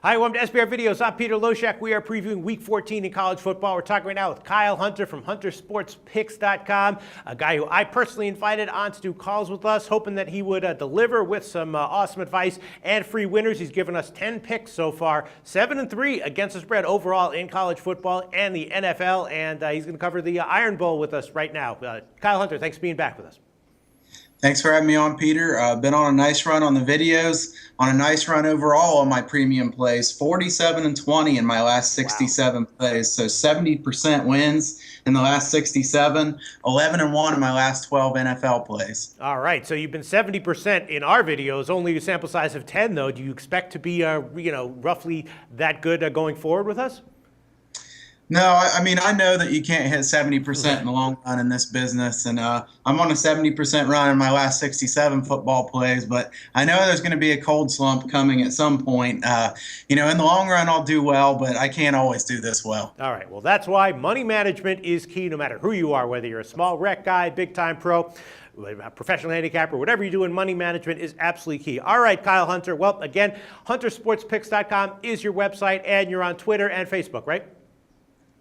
Hi, welcome to SBR Videos. I'm Peter Loshak. We are previewing Week 14 in college football. We're talking right now with Kyle Hunter from HunterSportsPicks.com, a guy who I personally invited on to do calls with us, hoping that he would deliver with some awesome advice and free winners. He's given us 10 picks so far, 7-3 against the spread overall in college football and the NFL, and he's going to cover the Iron Bowl with us right now. Kyle Hunter, thanks for being back with us. Thanks for having me on, Peter. Been on a nice run on the videos, on a nice run overall on my premium plays, 47-20 in my last 67 plays. So 70% wins in the last 67, 11-1 in my last 12 NFL plays. All right, so you've been 70% in our videos, only a sample size of 10 though. Do you expect to be, roughly that good going forward with us? No, I mean, I know that you can't hit 70% in the long run in this business, and I'm on a 70% run in my last 67 football plays, but I know there's going to be a cold slump coming at some point. In the long run, I'll do well, but I can't always do this well. All right, well, that's why money management is key no matter who you are, whether you're a small rec guy, big-time pro, a professional handicapper, whatever you do in money management is absolutely key. All right, Kyle Hunter. Well, again, HunterSportsPicks.com is your website, and you're on Twitter and Facebook, right?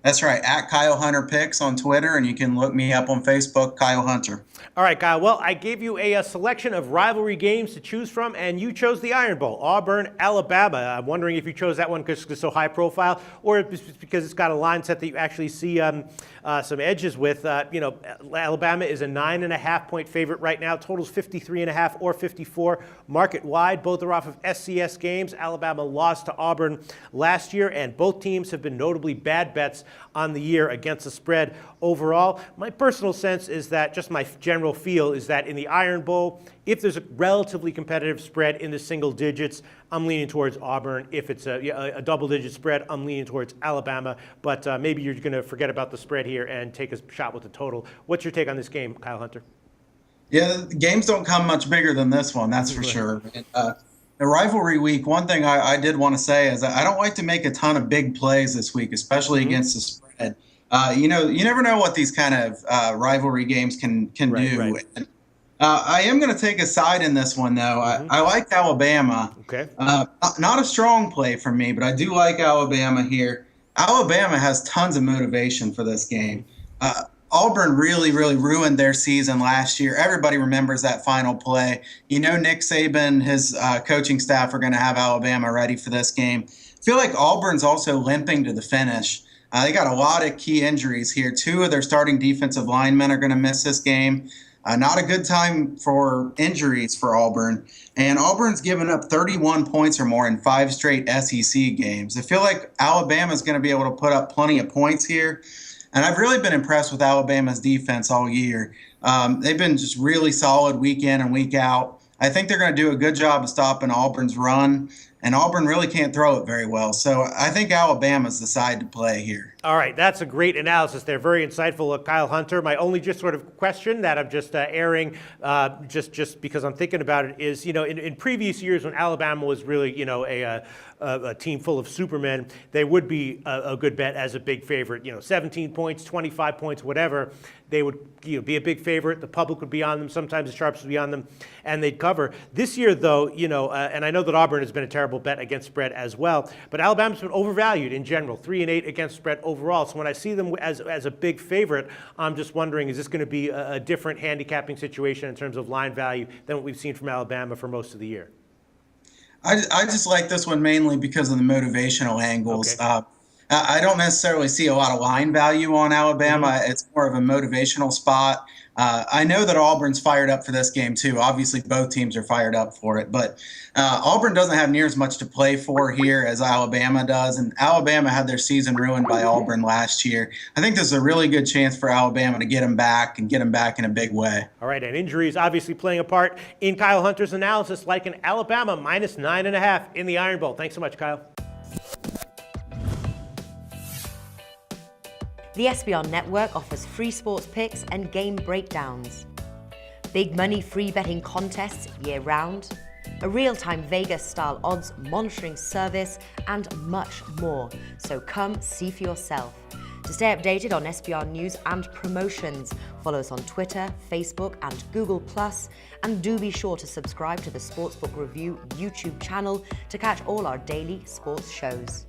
That's right, at Kyle Hunter Picks on Twitter, and you can look me up on Facebook, Kyle Hunter. All right, Kyle. Well, I gave you a selection of rivalry games to choose from, and you chose the Iron Bowl, Auburn, Alabama. I'm wondering if you chose that one because it's so high profile, or because it's got a line set that you actually see some edges with. Alabama is a 9.5-point favorite right now. Total's 53.5 or 54 market wide. Both are off of SCS games. Alabama lost to Auburn last year, and both teams have been notably bad bets on the year against the spread overall. My personal sense is that, just my general feel is that in the Iron Bowl, if there's a relatively competitive spread in the single digits, I'm leaning towards Auburn. If it's a double-digit spread, I'm leaning towards Alabama. But maybe you're going to forget about the spread here and take a shot with the total. What's your take on this game, Kyle Hunter? Yeah, the games don't come much bigger than this one, that's for sure. The rivalry week, one thing I did want to say is I don't like to make a ton of big plays this week, especially against the spread. You never know what these kind of rivalry games can do. Right. I am going to take a side in this one, though. I like Alabama. Okay. Not a strong play for me, but I do like Alabama here. Alabama has tons of motivation for this game. Auburn really ruined their season last year. Everybody remembers that final play. Nick Saban, his coaching staff are going to have Alabama ready for this game. I feel like Auburn's also limping to the finish. They got a lot of key injuries here. 2 of their starting defensive linemen are going to miss this game. Not a good time for injuries for Auburn. And Auburn's given up 31 points or more in 5 straight SEC games. I feel like Alabama's going to be able to put up plenty of points here. And I've really been impressed with Alabama's defense all year. They've been just really solid week in and week out. I think they're going to do a good job of stopping Auburn's run, and Auburn really can't throw it very well. So I think Alabama's the side to play here. All right, that's a great analysis there. Very insightful, Kyle Hunter. My only just sort of question that I'm just airing, just because I'm thinking about it, is in previous years when Alabama was really a team full of supermen, they would be a good bet as a big favorite. 17 points, 25 points, whatever. They would be a big favorite. The public would be on them. Sometimes the sharps would be on them, and they'd cover. This year, though, and I know that Auburn has been a terrible bet against spread as well, but Alabama's been overvalued in general, 3-8 against spread overall. So when I see them as a big favorite, I'm just wondering, is this going to be a different handicapping situation in terms of line value than what we've seen from Alabama for most of the year? I just like this one mainly because of the motivational angles. Okay. I don't necessarily see a lot of line value on Alabama. It's more of a motivational spot. I know that Auburn's fired up for this game, too. Obviously, both teams are fired up for it. But Auburn doesn't have near as much to play for here as Alabama does. And Alabama had their season ruined by Auburn last year. I think this is a really good chance for Alabama to get them back and get them back in a big way. All right, and injuries obviously playing a part in Kyle Hunter's analysis, like an Alabama minus 9.5 in the Iron Bowl. Thanks so much, Kyle. The SBR Network offers free sports picks and game breakdowns, big money free betting contests year-round, a real-time Vegas-style odds monitoring service, and much more. So come see for yourself. To stay updated on SBR news and promotions, follow us on Twitter, Facebook, and Google+, and do be sure to subscribe to the Sportsbook Review YouTube channel to catch all our daily sports shows.